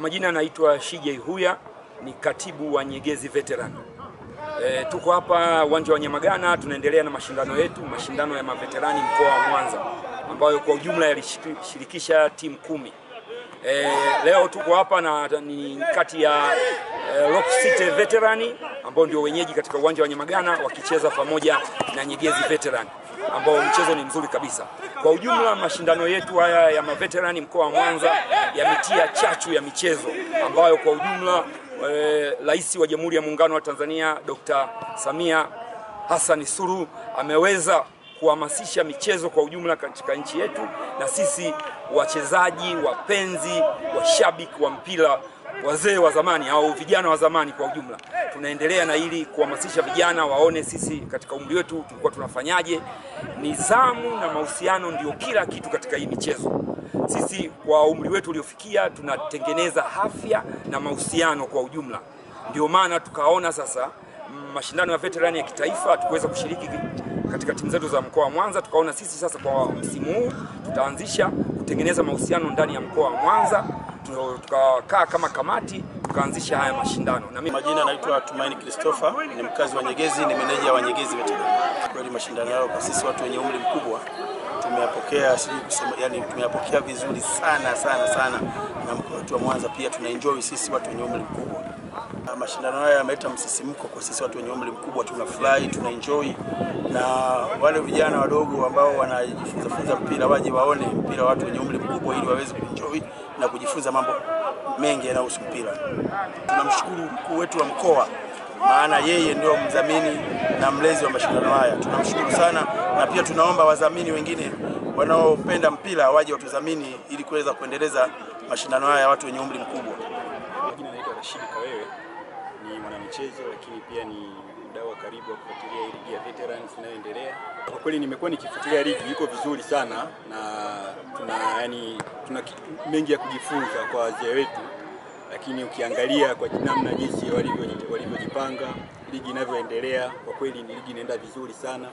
majina naitwa Shige Huya, ni katibu wa Nyegezi Veteran. Tuko hapa uwanja wa Nyamagana, tunaendelea na mashindano yetu, mashindano ya maveterani mkoa wa Mwanza, ambayo kwa ujumla yalishirikisha timu 10. Leo tuko hapa na ni kati ya Rock City Veterani ambao ndio wenyeji katika uwanja wa Nyamagana, wakicheza pamoja na Nyegezi Veteran ambao mchezo ni mzuri kabisa. Kwa ujumla mashindano yetu haya ya maveterani mkoa wa Mwanza yametia chachu ya michezo ambayo kwa ujumla Rais wa Jamhuri ya Muungano wa Tanzania Dr. Samia Hassan Suluhu ameweza kuhamasisha michezo kwa ujumla katika nchi yetu, na sisi wachezaji, wapenzi, washabiki wa mpira, wazee wa zamani au vijana wa zamani kwa ujumla, tunaendelea na ili kuhamasisha vijana waone sisi katika umri wetu tulikuwa tunafanyaje. Nidhamu na mahusiano ndio kila kitu katika hii michezo. Sisi kwa umri wetu uliofikia tunatengeneza afya na mahusiano kwa ujumla. Ndio maana tukaona sasa mashindano ya veterani ya kitaifa tukuweza kushiriki katika timu zetu za mkoa wa Mwanza. Tukaona sisi sasa kwa msimu huu tutaanzisha kutengeneza mahusiano ndani ya mkoa wa Mwanza. Tukakaa kama kamati tukaanzisha haya mashindano. Na majina naitwa Tumaini Christopher, ni mkazi wa Nyegezi, ni meneja wa Nyegezi Veteran. Kwa mashindano yao kwa sisi watu wenye umri mkubwa tumeyapokea, tumeyapokea vizuri sana na mkoa wetu wa Mwanza pia tunaenjoy sisi watu wenye umri mkubwa. Mashindano haya yameleta msisimko kwa sisi watu wenye umri mkubwa, tunafurahi, tunaenjoy, na wale vijana wadogo ambao wanajifunza mpira waje waone mpira wa watu wenye umri mkubwa ili waweze kuenjoy na kujifunza mambo mengi yanayohusu mpira. Tunamshukuru mkuu wetu wa mkoa, maana yeye ndio mdhamini na mlezi wa mashindano haya. Tunamshukuru sana, na pia tunaomba wadhamini wengine wanaopenda mpira waje watudhamini ili kuweza kuendeleza mashindano haya ya watu wenye umri mkubwa. Majina naitwa Rashid Kawewe, ni mwanamichezo lakini pia ni mdau wa karibu wa kufuatilia ligi ya veterans inayoendelea. Kwa kweli nimekuwa nikifuatilia ligi, iko vizuri sana na tuna mengi ya kujifunza kwa wazee wetu, lakini ukiangalia kwa namna jinsi walivyojipanga, ligi inavyoendelea, kwa kweli ni ligi inaenda vizuri sana.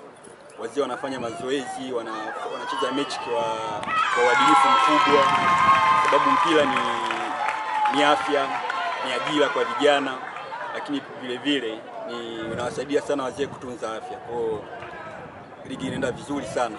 Wazee wanafanya mazoezi, wanacheza mechi kwa uadilifu mkubwa, sababu mpira ni afya, ni ajira kwa vijana, lakini vile vile inawasaidia sana wazee kutunza afya. Kwa ligi inaenda vizuri sana.